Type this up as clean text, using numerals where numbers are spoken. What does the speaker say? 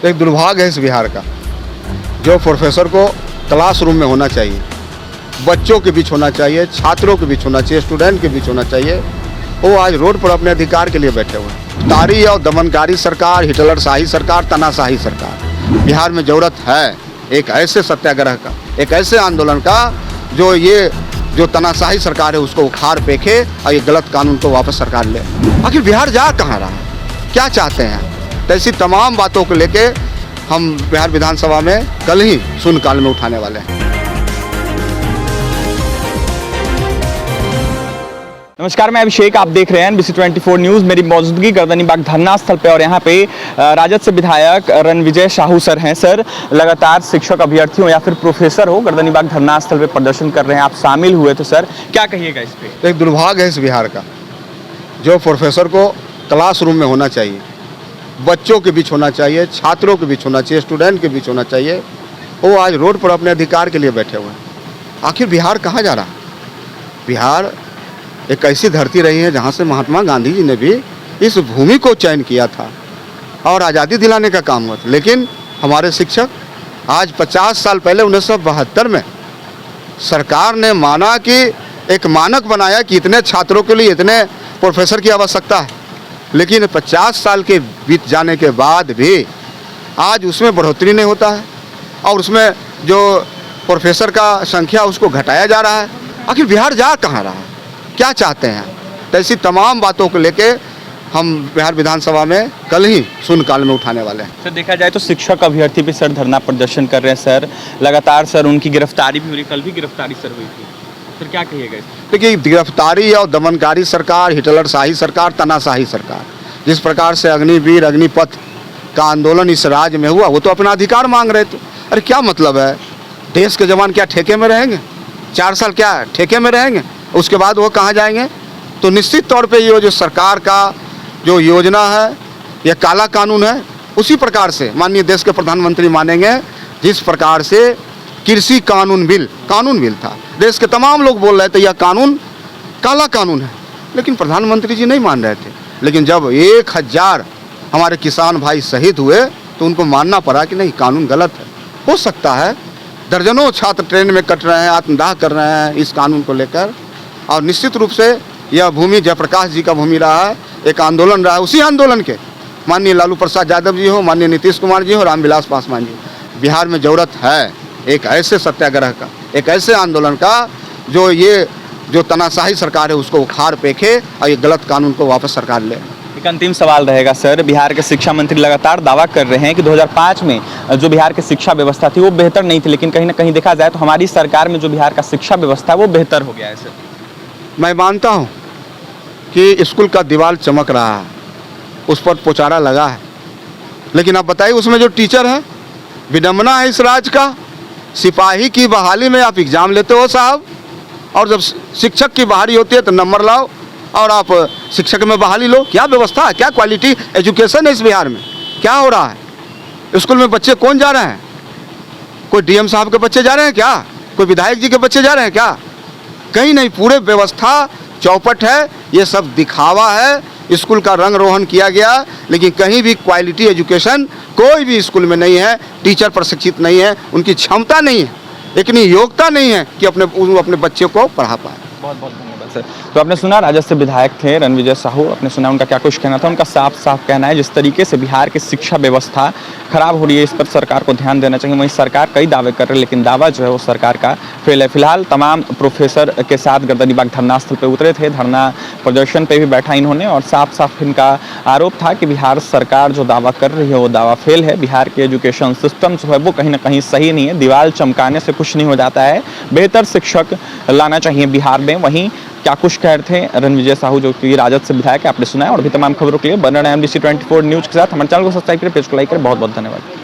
एक दुर्भाग्य है इस बिहार का, जो प्रोफेसर को क्लासरूम में होना चाहिए, बच्चों के बीच होना चाहिए, छात्रों के बीच होना चाहिए, स्टूडेंट के बीच होना चाहिए, वो आज रोड पर अपने अधिकार के लिए बैठे हुए हैं। तारी और दमनकारी सरकार, हिटलरशाही सरकार, तनाशाही सरकार। बिहार में जरूरत है एक ऐसे सत्याग्रह का, एक ऐसे आंदोलन का जो तनाशाही सरकार है उसको उखाड़ फेंके और ये गलत कानून को वापस सरकार ले। आखिर बिहार जा कहाँ रहा है, क्या चाहते हैं? तो ऐसी तमाम बातों को लेके हम बिहार विधानसभा में कल ही शून्यकाल में उठाने वाले हैं। नमस्कार, मैं अभिषेक, आप देख रहे हैं NBC 24 न्यूज़। मेरी मौजूदगी गर्दनीबाग धरना स्थल पे और यहाँ पे राजद से विधायक रणविजय साहू सर हैं। सर, लगातार शिक्षक अभ्यर्थी हो या फिर प्रोफेसर हो, गर्दनीबाग धरना स्थल पे प्रदर्शन कर रहे हैं, आप शामिल हुए थे। सर, क्या कहिएगा इस पे? एक दुर्भाग्य है इस बिहार का, जो प्रोफेसर को क्लासरूम में होना चाहिए, बच्चों के बीच होना चाहिए, छात्रों के बीच होना चाहिए, स्टूडेंट के बीच होना चाहिए, वो आज रोड पर अपने अधिकार के लिए बैठे हुए हैं। आखिर बिहार कहाँ जा रहा है? बिहार एक ऐसी धरती रही है जहाँ से महात्मा गांधी जी ने भी इस भूमि को चयन किया था और आज़ादी दिलाने का काम हुआ था। लेकिन हमारे शिक्षक आज 50 साल पहले 1972 में सरकार ने माना कि एक मानक बनाया कि इतने छात्रों के लिए इतने प्रोफेसर की आवश्यकता है, लेकिन 50 साल के बीत जाने के बाद भी आज उसमें बढ़ोतरी नहीं होता है और उसमें जो प्रोफेसर का संख्या उसको घटाया जा रहा है। आखिर बिहार जा कहाँ रहा है, क्या चाहते हैं? तो ऐसी तमाम बातों को लेके हम बिहार विधानसभा में कल ही शून्यकाल में उठाने वाले हैं। सर, देखा जाए तो शिक्षक अभ्यर्थी भी सर धरना प्रदर्शन कर रहे हैं। सर, लगातार सर उनकी गिरफ्तारी भी हो रही, कल भी गिरफ्तारी सर हुई थी। सर, क्या कहिएगा? देखिए, गिरफ्तारी और दमनकारी सरकार, हिटलरशाही सरकार, तनाशाही सरकार, जिस प्रकार से अग्निवीर अग्निपथ का आंदोलन इस राज्य में हुआ, वो तो अपना अधिकार मांग रहे थे। अरे क्या मतलब है? देश के जवान क्या ठेके में रहेंगे? 4 साल क्या ठेके में रहेंगे? उसके बाद वो कहाँ जाएंगे? तो निश्चित तौर पे ये जो सरकार का जो योजना है, ये काला कानून है। उसी प्रकार से माननीय देश के प्रधानमंत्री मानेंगे जिस प्रकार से कृषि कानून बिल था, देश के तमाम लोग बोल रहे थे यह कानून काला कानून है, लेकिन प्रधानमंत्री जी नहीं मान रहे थे। लेकिन जब 1000 हमारे किसान भाई शहीद हुए तो उनको मानना पड़ा कि नहीं, कानून गलत है। हो सकता है दर्जनों छात्र ट्रेन में कट रहे हैं, आत्मदाह कर रहे हैं इस कानून को लेकर, और निश्चित रूप से यह भूमि जयप्रकाश जी का भूमि रहा है, एक आंदोलन रहा है। उसी आंदोलन के माननीय लालू प्रसाद यादव जी हो, माननीय नीतीश कुमार जी हो, रामविलास पासवान जी, बिहार में जरूरत है एक ऐसे सत्याग्रह का, एक ऐसे आंदोलन का जो तनाशाही सरकार है उसको उखाड़ फेंके और ये गलत कानून को वापस सरकार ले। एक अंतिम सवाल रहेगा सर, बिहार के शिक्षा मंत्री लगातार दावा कर रहे हैं कि 2005 में जो बिहार की शिक्षा व्यवस्था थी वो बेहतर नहीं थी, लेकिन कहीं ना कहीं देखा जाए तो हमारी सरकार में जो बिहार का शिक्षा व्यवस्था है वो बेहतर हो गया है। सर, मैं मानता हूँ कि स्कूल का दीवार चमक रहा है, उस पर पोचारा लगा है, लेकिन आप बताइए उसमें जो टीचर है, विडम्बना है इस राज्य का। सिपाही की बहाली में आप एग्ज़ाम लेते हो साहब, और जब शिक्षक की बहाली होती है तो नंबर लाओ और आप शिक्षक में बहाली लो। क्या व्यवस्था है, क्या क्वालिटी एजुकेशन है इस बिहार में? क्या हो रहा है? स्कूल में बच्चे कौन जा रहे हैं? कोई DM साहब के बच्चे जा रहे हैं क्या? कोई विधायक जी के बच्चे जा रहे हैं क्या? कहीं नहीं। पूरे व्यवस्था चौपट है, ये सब दिखावा है, स्कूल का रंग रोहन किया गया, लेकिन कहीं भी क्वालिटी एजुकेशन कोई भी स्कूल में नहीं है। टीचर प्रशिक्षित नहीं है, उनकी क्षमता नहीं है, इतनी योग्यता नहीं है कि अपने बच्चे को पढ़ा पाए। बहुत बहुत धन्यवाद सर। तो आपने सुना, राजद से विधायक थे रणविजय साहू, आपने सुना उनका क्या कुछ कहना था। उनका साफ साफ कहना है जिस तरीके से बिहार की शिक्षा व्यवस्था खराब हो रही है, इस पर सरकार को ध्यान देना चाहिए। वहीं सरकार कई दावे कर रही है, लेकिन दावा जो है वो सरकार का फेल है। फिलहाल तमाम प्रोफेसर के साथ गर्दनीबाग धरना स्थल पर उतरे थे, धरना प्रदर्शन पे भी बैठा इन्होंने, और साफ साफ इनका आरोप था कि बिहार सरकार जो दावा कर रही है वो दावा फेल है। बिहार के एजुकेशन सिस्टम जो है वो कहीं ना कहीं सही नहीं है, दीवार चमकाने से कुछ नहीं हो जाता है, बेहतर शिक्षक लाना चाहिए बिहार में। वहीं क्या कुछ कह रहे थे रणविजय साहू जो कि राजद से विधायक है, आपने सुना है। और भी तमाम खबरों के लिए बने रहें NBC 24 न्यूज़ के साथ। हमारे चैनल को सब्सक्राइब करें, पेज को लाइक करें। बहुत बहुत धन्यवाद।